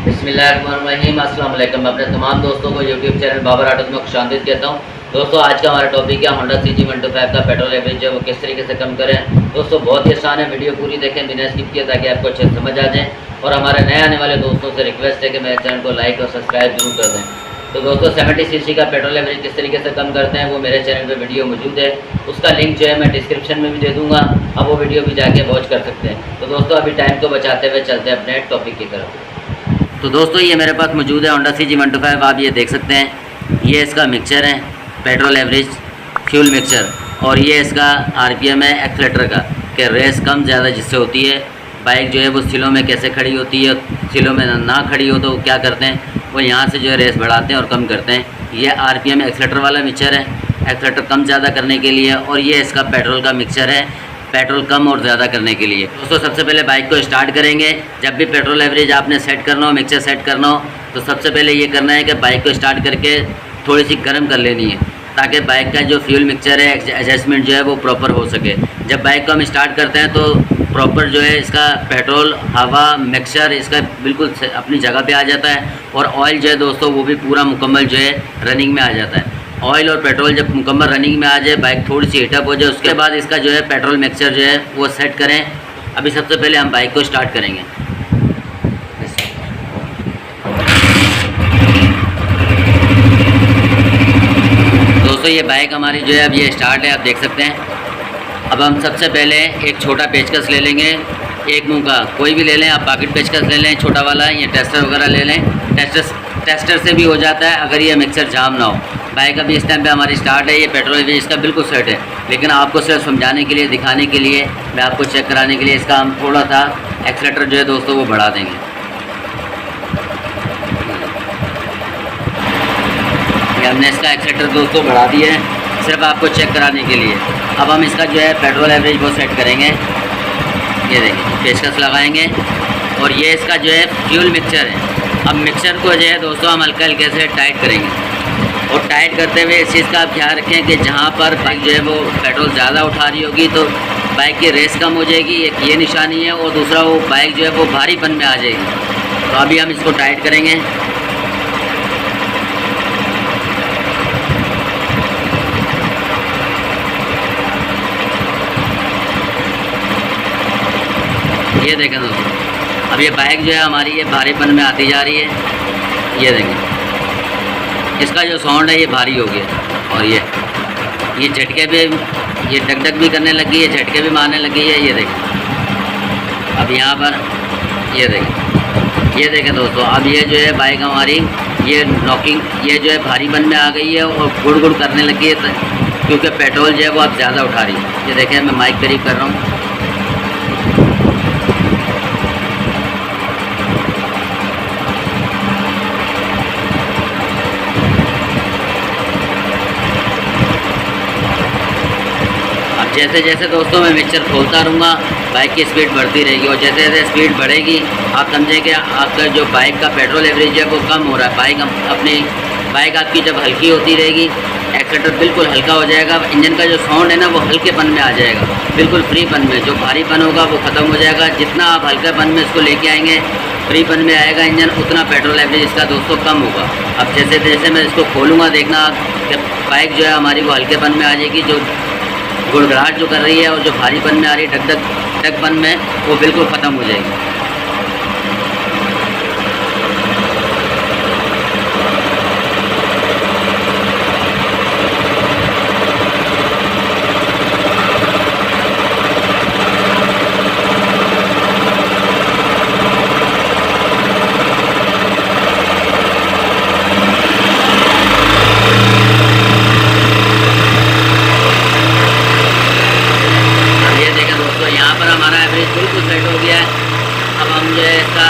बिस्मिल्लाहिर्रहमानिर्रहीम। अस्सलाम वालेकुम। मैं अपने तमाम दोस्तों को यूट्यूब चैनल बाबर ऑटोज में खुशामदीद कहता हूँ। दोस्तों, आज का हमारा टॉपिक है होंडा CG125 का पेट्रोल एवरेज है वो किस तरीके से कम करें। दोस्तों, बहुत ही आसान है, वीडियो पूरी देखें बिना स्किप किए ताकि आपको अच्छे समझ आ जाए। और हमारे नए आने वाले दोस्तों से रिक्वेस्ट है कि मेरे चैनल को लाइक और सब्सक्राइब जरूर कर दें। तो दोस्तों, 70 cc का पेट्रोल एवरेज किस तरीके से कम करते हैं वो मेरे चैनल पे वीडियो मौजूद है। उसका लिंक जो है मैं डिस्क्रिप्शन में भी दे दूँगा, आप वो वीडियो भी जाके वॉच कर सकते हैं। तो दोस्तों, अभी टाइम को बचाते हुए चलते हैं अपने टॉपिक की तरफ। तो दोस्तों, ये मेरे पास मौजूद है होंडा CG125। आप ये देख सकते हैं, ये इसका मिक्सचर है, पेट्रोल एवरेज फ्यूल मिक्सचर। और ये इसका RPM है एक्सलेटर का, कि रेस कम ज़्यादा जिससे होती है। बाइक जो है वो सिलों में कैसे खड़ी होती है, सिलों में ना खड़ी हो तो क्या करते हैं, वो यहाँ से जो है रेस बढ़ाते हैं और कम करते हैं। ये RPM एक्सलेटर वाला मिक्सचर है, एक्सलेटर कम ज़्यादा करने के लिए। और ये इसका पेट्रोल का मिक्सचर है, पेट्रोल कम और ज़्यादा करने के लिए। दोस्तों, सबसे पहले बाइक को स्टार्ट करेंगे। जब भी पेट्रोल एवरेज आपने सेट करना हो, मिक्सचर सेट करना हो, तो सबसे पहले ये करना है कि बाइक को स्टार्ट करके थोड़ी सी गर्म कर लेनी है, ताकि बाइक का जो फ्यूल मिक्सचर है एडजस्टमेंट जो है वो प्रॉपर हो सके। जब बाइक को हम स्टार्ट करते हैं तो प्रॉपर जो है इसका पेट्रोल, हवा, मिक्सचर इसका बिल्कुल अपनी जगह पे आ जाता है। और ऑयल जो है दोस्तों वो भी पूरा मुकम्मल जो है रनिंग में आ जाता है। ऑयल और पेट्रोल जब मुकम्मल रनिंग में आ जाए, बाइक थोड़ी सी हीटअप हो जाए, उसके बाद इसका जो है पेट्रोल मिक्सचर जो है वो सेट करें। अभी सबसे पहले हम बाइक को स्टार्ट करेंगे। दोस्तों, ये बाइक हमारी जो है अब ये स्टार्ट है, आप देख सकते हैं। अब हम सबसे पहले एक छोटा पेचकस ले लेंगे, एक मुंह का कोई भी ले लें, आप पॉकेट पेचकस ले लें छोटा वाला, या टेस्टर वगैरह ले लें। टेस्टर से भी हो जाता है अगर ये मिक्सर जाम ना हो। बाइक अभी इस टाइम पे हमारी स्टार्ट है, ये पेट्रोल भी इसका बिल्कुल सेट है, लेकिन आपको सिर्फ समझाने के लिए, दिखाने के लिए, मैं आपको चेक कराने के लिए इसका हम थोड़ा सा एक्सलेटर जो है दोस्तों वो बढ़ा देंगे। हमने इसका एक्सलेटर दोस्तों बढ़ा दिया है, सिर्फ आपको चेक कराने के लिए। अब हम इसका जो है पेट्रोल एवरेज वो सेट करेंगे। ये देखिए, पेचकस लगाएंगे और ये इसका जो है फ्यूल मिक्सचर है। अब मिक्सचर को जो है दोस्तों हम हल्के हल्के से टाइट करेंगे, और टाइट करते हुए इस चीज़ का आप ख्याल रखें कि जहाँ पर बाइक जो है वो पेट्रोल ज़्यादा उठा रही होगी तो बाइक की रेस कम हो जाएगी, एक ये निशानी है। और दूसरा, वो बाइक जो है वो भारीपन में आ जाएगी। तो अभी हम इसको टाइट करेंगे। ये देखें दोस्तों, अब ये बाइक जो है हमारी ये भारीपन में आती जा रही है। ये देखें, इसका जो साउंड है ये भारी हो गया, और ये झटके पे, ये डक डक भी करने लगी है, झटके भी मारने लगी है। ये देखें, अब यहाँ पर ये देखें दोस्तों, अब ये जो है बाइक हमारी ये नॉकिंग, ये जो है भारीपन में आ गई है और गुड़ गुड़ करने लगी है, क्योंकि पेट्रोल जो है वो अब ज़्यादा उठा रही है। ये देखें, मैं माइक करीब कर रहा हूँ। जैसे जैसे दोस्तों मैं मिक्सचर खोलता रहूँगा, बाइक की स्पीड बढ़ती रहेगी, और जैसे जैसे स्पीड बढ़ेगी आप समझें कि आपका जो बाइक का पेट्रोल एवरेज है वो कम हो रहा है। बाइक आपकी जब हल्की होती रहेगी, एक्सलेटर बिल्कुल हल्का हो जाएगा, इंजन का जो साउंड है ना वो हल्केपन में आ जाएगा, बिल्कुल फ्रीपन में। जो भारीपन होगा वो ख़त्म हो जाएगा। जितना आप हल्केपन में इसको लेके आएंगे, फ्रीपन में आएगा इंजन, उतना पेट्रोल एवरेज इसका दोस्तों कम होगा। अब जैसे जैसे मैं इसको खोलूँगा, देखना आप कि बाइक जो है हमारी वो हल्केपन में आ जाएगी। जो गुड़गड़ाहट जो कर रही है और जो भारीपन में आ रही है, टकपन में, वो बिल्कुल ख़त्म हो जाएगी। बिल्कुल सेट हो गया है। अब हम जो है इसका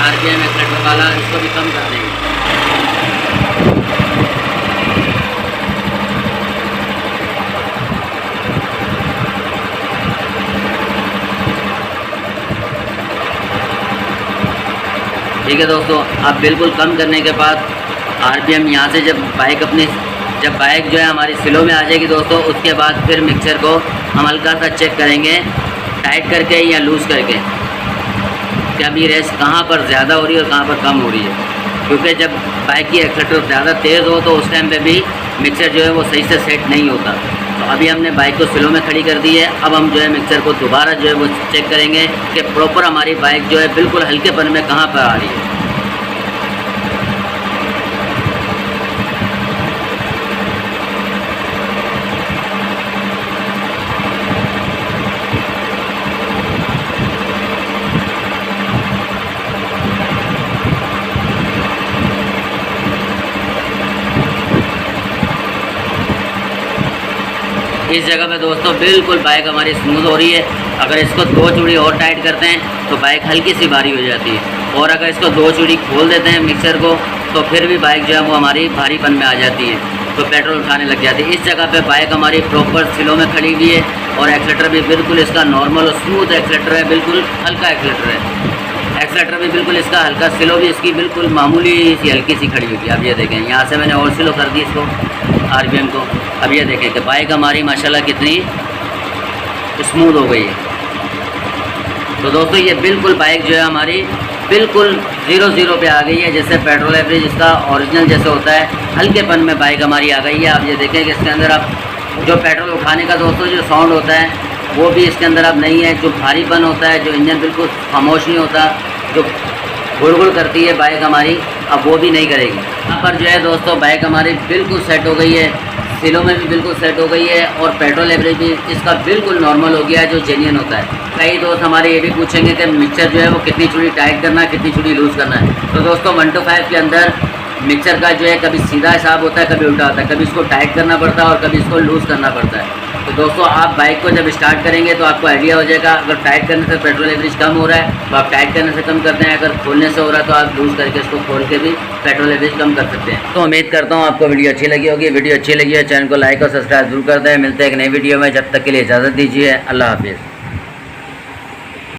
RPM एक्सलेटर वाला इसको भी कम कर देंगे। ठीक है दोस्तों, अब बिल्कुल कम करने के बाद RPM यहाँ से जब बाइक जो है हमारी स्लो में आ जाएगी दोस्तों, उसके बाद फिर मिक्सर को हम हल्का सा चेक करेंगे, टाइट करके या लूज़ करके। कि अभी रेस कहाँ पर ज़्यादा हो रही है और कहाँ पर कम हो रही है, क्योंकि जब बाइक की एक्सीलरेटर ज़्यादा तेज़ हो तो उस टाइम पे भी मिक्सर जो है वो सही से सेट नहीं होता। तो अभी हमने बाइक को स्लो में खड़ी कर दी है। अब हम जो है मिक्सर को दोबारा जो है वो चेक करेंगे कि प्रॉपर हमारी बाइक जो है बिल्कुल हल्केपन में कहाँ पर आ रही है। इस जगह पे दोस्तों बिल्कुल बाइक हमारी स्मूथ हो रही है। अगर इसको 2 चूड़ी और टाइट करते हैं तो बाइक हल्की सी भारी हो जाती है, और अगर इसको 2 चूड़ी खोल देते हैं मिक्सर को तो फिर भी बाइक जो है वो हमारी भारीपन में आ जाती है, तो पेट्रोल उठाने लग जाती है। इस जगह पे बाइक हमारी प्रॉपर स्लो में खड़ी हुई है और एक्सीलरेटर भी बिल्कुल इसका नॉर्मल और स्मूथ एक्सीलरेटर है, बिल्कुल हल्का एक्सीलरेटर है। एक्सीलरेटर भी बिल्कुल इसका हल्का, स्लो भी इसकी बिल्कुल मामूली सी हल्की सी खड़ी हुई है। अब ये देखें, यहाँ से मैंने और स्लो कर दी इसको RPM को। अब ये देखें कि बाइक हमारी माशाल्लाह कितनी स्मूथ हो गई है। तो दोस्तों ये बिल्कुल बाइक जो है हमारी बिल्कुल 0 पे आ गई है, जैसे पेट्रोल एवरेज इसका ओरिजिनल जैसे होता है हल्केपन में बाइक हमारी आ गई है। आप ये देखें कि इसके अंदर अब जो पेट्रोल उठाने का दोस्तों जो साउंड होता है वो भी इसके अंदर अब नहीं है। जो भारीपन होता है, जो इंजन बिल्कुल खामोश नहीं होता, जो गुड़ करती है बाइक हमारी, अब वो भी नहीं करेगी। यहाँ पर जो है दोस्तों बाइक हमारी बिल्कुल सेट हो गई है, स्लो में भी बिल्कुल सेट हो गई है, और पेट्रोल एवरेज भी इसका बिल्कुल नॉर्मल हो गया है, जो जेन्युइन होता है। कई दोस्त हमारे ये भी पूछेंगे कि मिक्सर जो है वो कितनी चूड़ी टाइट करना है, कितनी चूड़ी लूज़ करना है। तो दोस्तों 125 के अंदर मिक्सर का जो है कभी सीधा हिसाब होता है, कभी उल्टा होता है, कभी इसको टाइट करना पड़ता है और कभी इसको लूज़ करना पड़ता है। तो दोस्तों आप बाइक को जब स्टार्ट करेंगे तो आपको आइडिया हो जाएगा। अगर टाइट करने से पेट्रोल एवरेज कम हो रहा है तो आप टाइट करने से कम करते हैं, अगर खोलने से हो रहा है तो आप लूज़ करके इसको खोल के भी पेट्रोल एवरेज कम कर सकते हैं। तो उम्मीद करता हूँ आपको वीडियो अच्छी लगी होगी। वीडियो अच्छी लगी है चैनल को लाइक और सब्सक्राइब जरूर करते हैं। मिलते हैं एक नई वीडियो में, जब तक के लिए इजाज़त दीजिए। अल्लाह हाफिज़।